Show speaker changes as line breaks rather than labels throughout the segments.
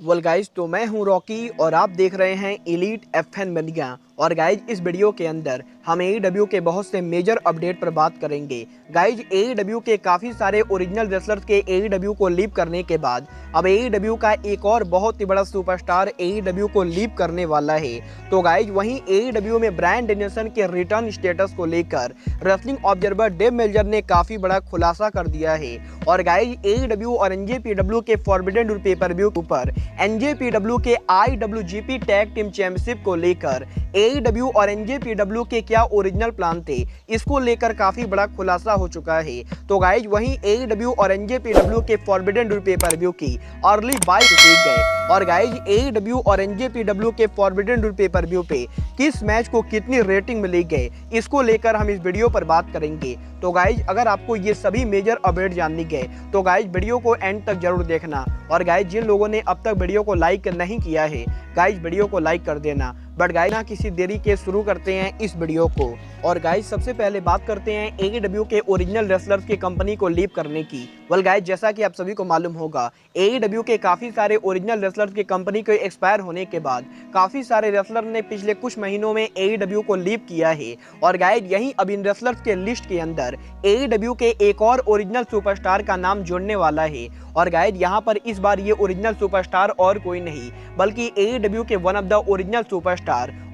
Well guys, तो मैं हूं रॉकी और आप देख रहे हैं एलीट एफएन मीडिया। और गाइज, इस वीडियो के अंदर हम एईडब्ल्यू के बहुत से मेजर अपडेट पर बात करेंगे। गाइज, एईडब्ल्यू के काफी सारे ओरिजिनल रेसलर्स के एईडब्ल्यू को लीव करने के बाद अब एईडब्ल्यू का एक और बहुत ही बड़ा सुपरस्टार एईडब्ल्यू को लीव करने वाला है। तो गाइज, वहीं एईडब्ल्यू में ब्रायन डेनियल्सन के रिटर्न स्टेटस को लेकर रेसलिंग ऑब्जर्वर डेव मेल्जर ने काफी बड़ा खुलासा कर दिया है। और गाइज, एईडब्ल्यू और एनजेपीडब्ल्यू के फॉरबिडन डोर पेपर-व्यू के ऊपर एनजेपीडब्ल्यू के आईडब्ल्यूजीपी टैग टीम चैंपियनशिप को लेकर एईडब्ल्यू और एनजेपीडब्ल्यू के क्या ओरिजिनल प्लान थे, इसको लेकर काफी बड़ा खुलासा हो चुका है। तो गाइज, वहीं एईडब्ल्यू और एनजेपीडब्ल्यू के फॉरबिडन डोर पेपर-व्यू की अर्ली बाय की गए। और गाइज, एईडब्ल्यू और एनजेपीडब्ल्यू के फॉरबिडन डोर पेपर-व्यू पे किस मैच को कितनी रेटिंग मिली गई, इसको लेकर हम इस वीडियो पर बात करेंगे। तो गाइज, अगर आपको ये सभी मेजर अपडेट जाननी गए तो गाइज वीडियो को एंड तक जरूर देखना। और गाइज, जिन लोगों ने अब तक वीडियो को लाइक नहीं किया है, गाइज वीडियो को लाइक कर देना। बट गाइज, ना किसी देरी के शुरू करते हैं इस वीडियो को। और गाइज, सबसे पहले बात करते हैं एईडब्ल्यू के ओरिजिनल रेसलर्स की कंपनी को लीव करने की। वेल गाइज, जैसा कि आप सभी को मालूम होगा, एईडब्ल्यू के काफी सारे ओरिजिनल रेसलर्स की कंपनी के एक्सपायर होने के बाद काफी सारे रेसलर ने पिछले कुछ महीनों में एईडब्ल्यू को लीव किया है। और गाइज, यहीं अब इन रेसलर्स के लिस्ट के अंदर एईडब्ल्यू के एक और ओरिजिनल सुपरस्टार का नाम जुड़ने वाला है। और गाइज, यहाँ पर इस बार ये ओरिजिनल सुपरस्टार और कोई नहीं बल्कि एईडब्ल्यू के one of the original superstar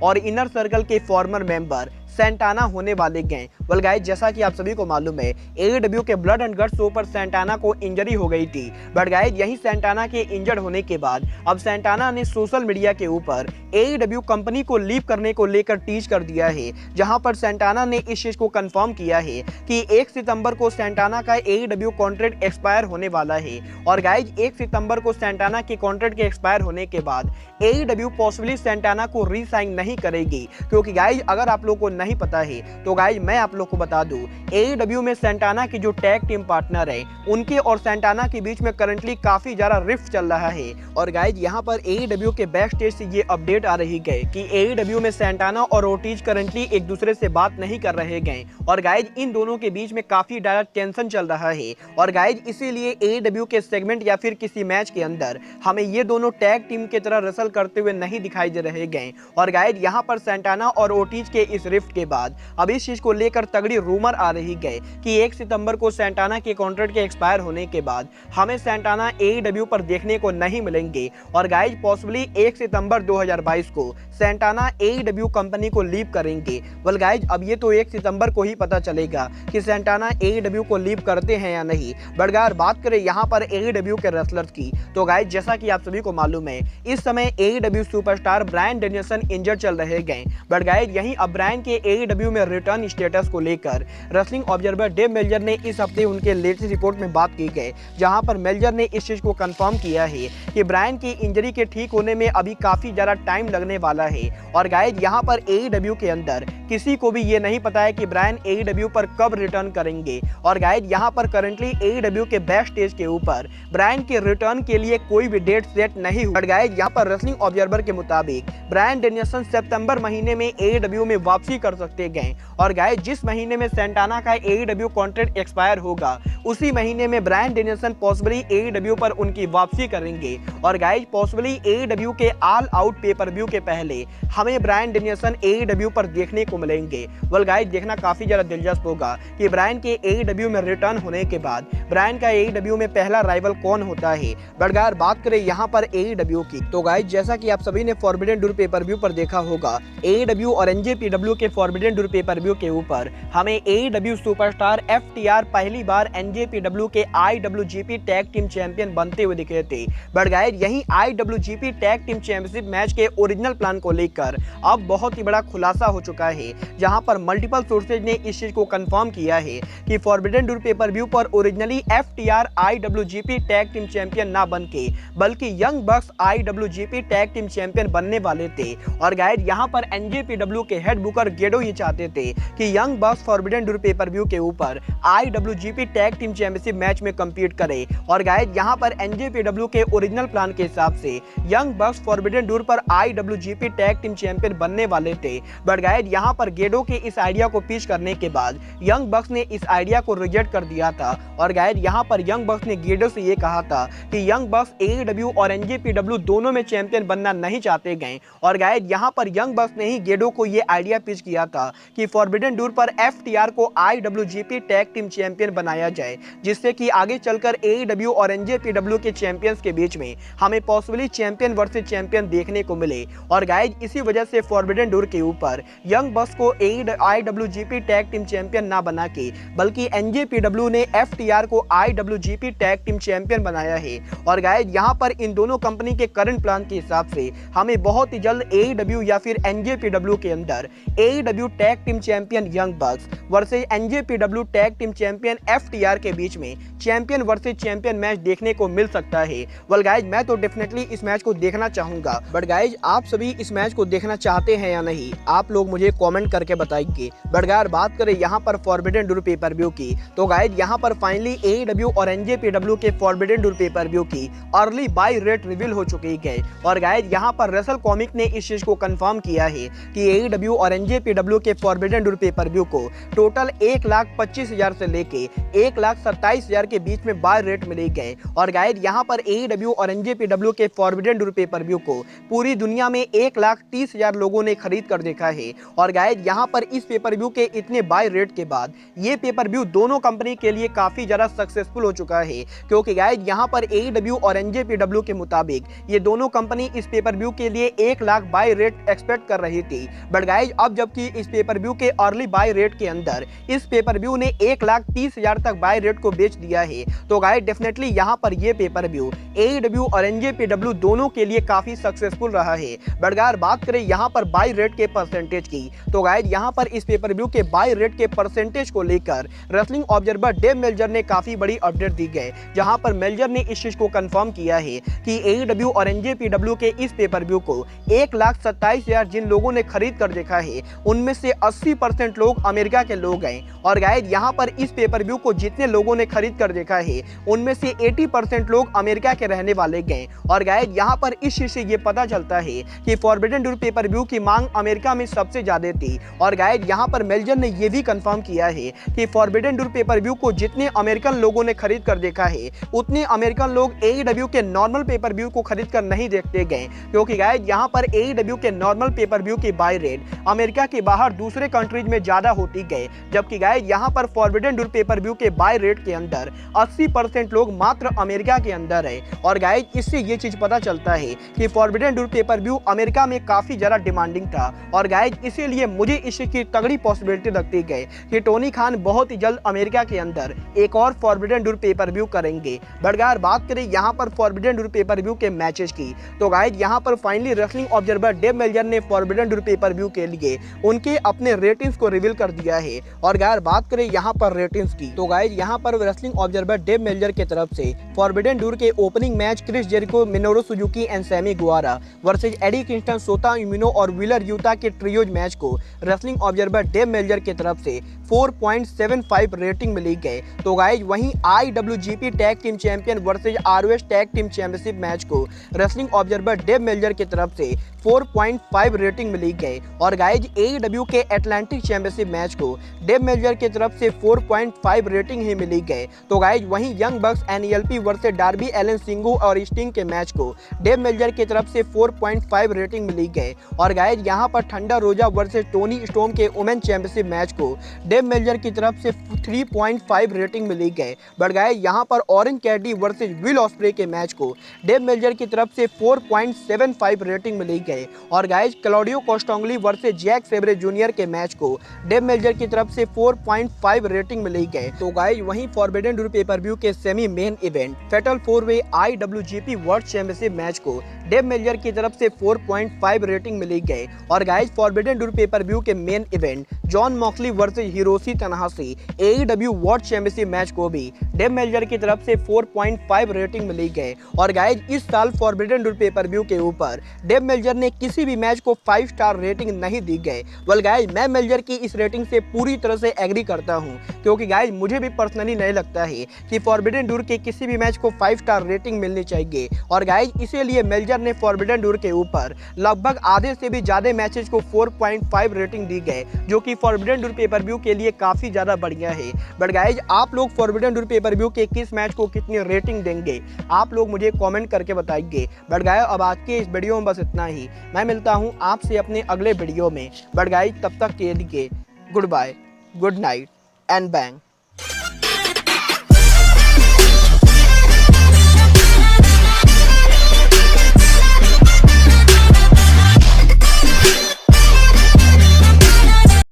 और इनर सर्कल के फॉर्मर मेंबर सैंटाना होने वाले गए। वेल गाइज, जैसा कि आप सभी को मालूम है, एईडब्ल्यू के ब्लड एंड गट्स शो पर सैंटाना को इंजरी हो गई थी। बट गाइज, यही सैंटाना के इंजर्ड होने के बाद अब सैंटाना ने सोशल मीडिया के ऊपर एईडब्ल्यू कंपनी को लीव करने को लेकर टीज कर दिया है, जहां पर सैंटाना ने इस चीज को कंफर्म किया है कि 1 सितंबर को सैंटाना का एईडब्ल्यू कॉन्ट्रैक्ट एक्सपायर होने वाला है। और गाइज, 1 सितंबर को सैंटाना के कॉन्ट्रैक्ट के एक्सपायर होने के बाद एईडब्ल्यू पॉसिबली सैंटाना को रीसाइन नहीं करेगी, क्योंकि गाइज, अगर आप लोग को नहीं पता है तो गाइज मैं आप लोग को बता दूं, एईडब्ल्यू में सैंटाना की जो टैग टीम पार्टनर है, उनके और सैंटाना के बीच में करंटली काफी ज्यादा रिफ्ट चल रहा है। और गाइज, यहां पर एईडब्ल्यू के बैक स्टेज से ये अपडेट आ रही है कि एईडब्ल्यू में सैंटाना और ओर्टिज करंटली एक दूसरे से बात नहीं कर रहे गए। और गाइज, इन दोनों के बीच में काफी ज्यादा टेंशन चल रहा है। और गाइज, इसीलिए एईडब्ल्यू के सेगमेंट या फिर किसी मैच के अंदर हमें ये दोनों टैग टीम की तरह रेसल करते हुए नहीं दिखाई दे रहे गए। और गाइज, यहां पर सैंटाना और ओर्टिज के इस रिफ्ट के बाद अब इस चीज को लेकर तगड़ी रूमर आ रही है कि 1 सितंबर को सैंटाना के कॉन्ट्रैक्ट के एक्सपायर होने के बाद हमें सैंटाना एईडब्ल्यू पर देखने को नहीं मिलेंगे। और गाइज, पॉसिबली 1 सितंबर 2022 को सैंटाना एईडब्ल्यू कंपनी को लीव करेंगे। वेल गाइज, अब ये तो 1 सितंबर को ही पता चलेगा कि सैंटाना एईडब्ल्यू को लीव करते हैं या नहीं। बट अगर बात करें यहाँ पर एईडब्ल्यू के रेसलर्स की, तो गाइज, जैसा कि आप सभी को मालूम है, इस समय एईडब्ल्यू सुपरस्टार ब्रायन डेनियल्सन इंजर्ड चल रहे गए। बट गाइज, यहीं अब ब्रायन के एईडब्ल्यू में रिटर्न स्टेटस को लेकर रेसलिंग ऑब्जर्वर डेव मेल्जर ने इस हफ्ते उनके लेटेस्ट रिपोर्ट में बात की गई, जहां पर मेल्जर ने इस चीज को कंफर्म किया है कि ब्रायन की इंजरी के ठीक होने में अभी काफी ज्यादा टाइम लगने वाला है। और गाइज, यहां पर एईडब्ल्यू के अंदर किसी को भी ये नहीं पता है कि ब्रायन एईडब्ल्यू पर कब रिटर्न करेंगे। और गाइज, यहां पर करंटली एईडब्ल्यू के बैक स्टेज के ऊपर ब्रायन के रिटर्न के लिए कोई भी डेट सेट नहीं हुआ। गाइज, यहां पर रेसलिंग ऑब्जर्वर के मुताबिक ब्रायन डेनियल्सन सितंबर महीने में एईडब्ल्यू में वापसी कर सकते गए। और गाइज, जिस महीने में सैंटाना का एईडब्ल्यू कॉन्ट्रैक्ट एक्सपायर होगा, उसी महीने में ब्रायन डेनियल्सन पॉसिबली एईडब्ल्यू पर उनकी वापसी करेंगे। और गाइज, पॉसिबली एईडब्ल्यू के ऑल आउट पेपर-व्यू के पहले हमें ब्रायन डेनियल्सन एईडब्ल्यू पर देखने को मिलेंगे। वेल गाइज, देखना काफी ज्यादा दिलचस्प होगा कि ब्रायन के एईडब्ल्यू में रिटर्न होने के बाद ब्रायन का एईडब्ल्यू में पहला राइवल कौन होता है। बट अगर बात करें यहाँ पर एईडब्ल्यू की, तो गाइज, जैसा कि आप सभी ने फॉरबिडन डोर पेपर-व्यू पर देखा होगा, एईडब्ल्यू और एनजेपीडब्ल्यू के फॉरबिडन डोर पेपर-व्यू के ऊपर हमें एईडब्ल्यू सुपरस्टार एफटीआर पहली बार एनजेपीडब्ल्यू के आईडब्ल्यूजीपी टैग टीम चैंपियन बनते हुए दिखे थे। बट गाइज, यही आईडब्ल्यूजीपी टैग टीम चैंपियनशिप मैच के ओरिजिनल प्लान को लेकर अब बहुत ही बड़ा खुलासा हो चुका है, जहां पर मल्टीपल सोर्सेज ने इस चीज को कंफर्म किया है कि फॉरबिडन डोर पेपर-व्यू पर originally FTR IWGP tag team champion ना बनके बल्कि Young Bucks IWGP tag team champion बनने वाले थे। और गाइज, यहां पर एनजेपीडब्ल्यू के हेड बुकर गेडो ये चाहते थे कि यंग बक्स फॉरबिडन डोर पेपर व्यू के ऊपर IWGP tag team championship match में कम्पीट करे। और गाइज यहाँ पर NJPW के ओरिजिनल प्लान के हिसाब से यंग बक्स फॉरबिडन डोर पर IWGP टैग टीम चैंपियन बनने वाले थे। बट गाइज यहाँ पर गेडो के इस आइडिया को पिच करने के बाद यंग बक्स ने इस आइडिया को रिजेक्ट कर दिया था। और गाइज यहाँ पर यंग बक्स ने गेडो से ये कहा था कि यंग बक्स AEW और NJPW दोनों में चैंपियन बनना नहीं चाहते गए। और गाइज यहाँ पर यंग बक्स ने ही गेडो को ये आइडिया पिच किया था कि फॉरबिडन डोर पर FTR को IWGP टैग टीम चैंपियन बनाया जाए, जिससे कि आगे चलकर AEW और NJPW के चैंपियंस के बीच में हमें पॉसिबली चैंपियन वर्सेस चैंपियन देखने को मिले। और गाइज इसी वजह से फॉरबिडन डोर के ऊपर यंग बक्स को IWGP टैग टीम चैंपियन ना बना के बल्कि NJPW ने FTR को IWGP टैग टीम चैंपियन बनाया है। और गाइज यहाँ पर इन दोनों कंपनी के करंट प्लान के हिसाब से हमें बहुत ही जल्द AEW या फिर NJPW के अंदर AEW tag team champion young बक्स versus NJPW tag team champion FTR के बीच में चैंपियन वर्सेस चैंपियन मैच देखने को मिल सकता है। वेल गाइज मैं तो डेफिनेटली इस मैच को देखना चाहूंगा, बट गाइज आप सभी इस मैच को देखना चाहते हैं या नहीं, आप लोग मुझे कमेंट करके बताएंगे। बट गाइज बात करें यहाँ पर फॉरबिडन डोर पेपर व्यू की, तो गाइज यहाँ पर फाइनली AEW और NJPW के फॉरबिडन डोर पेपर व्यू की अर्ली बाय रेट रिवील हो चुकी है। और गाइज यहाँ पर रेसल कॉमिक ने इस चीज को कंफर्म किया है कि AEW और NJPW के फॉरबिडन डोर पेपर व्यू को टोटल 1,25,000 से लेके 1,27,000 के बीच में बाय रेट मिले गए। और गाइज यहाँ पर AEW और NJPW के फॉरबिडन डोर पेपर व्यू को पूरी दुनिया में 1,30,000 लोगों ने खरीद कर देखा है। और गाइज यहाँ पर इस पेपर व्यू के इतने बाय रेट के बाद ये पेपर व्यू दोनों कंपनी के लिए काफी ज्यादा सक्सेसफुल हो चुका है, क्योंकि गाइज यहाँ पर AEW और NJPW के मुताबिक ये दोनों कंपनी इस पेपर व्यू के लिए 1 लाख बाय रेट एक्सपेक्ट कर रही थी। बट गाइज अब जबकि इस पेपर व्यू के अर्ली बाय रेट के अंदर इस पेपर व्यू ने 1,30,000 तक बाय रेट को बेच दिया है, तो गाइज डेफिनेटली यहाँ पर ये पेपर व्यू AEW और NJPW दोनों के लिए काफी सक्सेसफुल रहा है। बट अगर बात करें यहाँ पर बाय रेट के परसेंटेज की, तो गाइज यहाँ पर इस पेपर व्यू के बाय रेट के परसेंटेज को लेकर रेसलिंग ऑब्जर्वर डेव मेल्जर ने काफी बड़ी अपडेट दी गई, जहां पर मेल्जर ने इस चीज को कंफर्म किया है कि AEW और NJPW के इस पेपर व्यू को 1,27,000 जिन लोगों ने खरीद कर देखा है उनमें से 80% लोग अमेरिका के लोग हैं। और गाइज यहाँ पर इस पेपर व्यू को जितने लोगों ने खरीद कर देखा है उनमें से 80% लोग अमेरिका के रहने वाले गए। और गाइज यहाँ पर इस चीज से ये पता चलता है कि फॉरबिडन डोर पेपर व्यू की मांग अमेरिका में सबसे ज्यादा थी। और गाइज यहाँ पर मेल्जर ने यह भी कंफर्म किया है कि फॉरबिडन डोर पेपर व्यू को जितने अमेरिकन लोगों ने खरीद कर देखा है उतने अमेरिकन लोग AEW के नॉर्मल पेपर व्यू को खरीद कर नहीं देखते गए, क्योंकि गाइज यहाँ पर AEW के नॉर्मल पेपर व्यू की बाय रेट अमेरिका के बाहर दूसरे कंट्रीज में ज्यादा होती गए, जबकि गाइज यहाँ पर फॉरबिडन डोर पेपर व्यू के बाय रेट के अंदर 80% लोग मात्र अमेरिका के अंदर है। और गाइज इससे ये चीज पता चलता है कि Forbidden door pay per view America में काफी ज्यादा डिमांडिंग था। और गाइज इसीलिए मुझे इसकी तगड़ी पॉसिबिलिटी लगती गई कि टोनी खान बहुत ही जल्द अमेरिका के अंदर एक और फॉरबिडन डोर पेपर व्यू करेंगे। बट अगर बात करें यहाँ पर फॉरबिडन डोर पेपर व्यू के मैचेस की, तो गाइज यहाँ पर finally wrestling observer Dave Meltzer ने फॉरबिडन डोर पेपर व्यू के लिए उनके अपने रेटिंग्स को रिवील कर दिया है। और अगर बात करें यहाँ पर रेटिंग्स की, तो गाइज यहाँ पर रेसलिंग ऑब्जर्वर डेव मेल्जर की तरफ से फॉरबिडन डोर के opening match Chris Jericho, Minoru Suzuki and Sammy Guevara versus Eddie Kingston, Shota Umino और विलर यूता के ट्रियोज मैच को रेसलिंग ऑब्जर्वर डेव मेल्जर की तरफ से 4.75 रेटिंग मिली गई। तो गाइज वहीं IWGP tag team champion versus ROH tag team championship match को रेसलिंग ऑब्जर्वर डेव मेल्जर की तरफ से 4.5 रेटिंग मिली गई। और गाइज AEW के एटलांटिक चैंपियनशिप मैच को डेव मेल्जर की तरफ से 4.5 रेटिंग ही मिली गई। तो गाइज वहीं Young Bucks NELP versus Darby Allin सिंगू और स्टिंग के मैच को डेव मेल्जर की तरफ से 4.5 रेटिंग मिली गई। और गाइज यहाँ पर ठंडा रोजा वर्सेज टोनी स्टॉर्म के वुमेन चैंपियनशिप मैच को डेव मेल्जर की तरफ से 3.5 रेटिंग मिली गई। बट गाइज यहाँ पर Orange Cassidy versus Will Ospreay के मैच को डेव मेल्जर की तरफ से 4.75 रेटिंग मिली गई। और guys Claudio Castagnoli versus Zack Sabre Junior के मैच को डेव मेल्जर की तरफ से 4.5 रेटिंग मिली गई। तो गाइज वहीं फॉरबिडन डोर पेपर व्यू के सेमी मेन इवेंट फेटल 4-वे IWGP वर्ल्ड चैंपियनशिप मैच को डेव मेलजर की तरफ से 4.5 रेटिंग मिली गई। और guys Forbidden door pay per view के main event Jon Moxley versus Hiroshi Tanahashi AEW world championship match को भी डेव मेलजर की तरफ से 4.5 रेटिंग मिली गई। और गाइज इस साल फॉरबिडन डोर पेपर व्यू के ऊपर डेव मेलजर ने किसी भी मैच को 5 स्टार रेटिंग नहीं दी गई। वेल गाइज मैं मेलजर की इस रेटिंग से पूरी तरह से एग्री करता हूं, क्योंकि गाइज मुझे भी पर्सनली नहीं लगता है कि फॉरबिडन डोर के किसी भी मैच को 5 स्टार रेटिंग मिलनी चाहिए। और गाइज इसीलिए मेलजर ने फॉरबिडन डोर के ऊपर लगभग आधे से भी ज्यादा मैचेस को 4.5 रेटिंग दी गई, जो कि फॉरबिडन डोर पेपर व्यू के लिए काफी ज्यादा बढ़िया है। बट गाइज आप लोग फॉरबिडन डोर पेपर व्यू के किस मैच को कितनी रेटिंग देंगे, आप लोग मुझे कमेंट करके बताइए। बट गाइज अब आज के इस वीडियो में बस इतना ही। मैं मिलता हूं आपसे अपने अगले वीडियो में। बट गाइज तब तक के लिए good bye, good night and bang.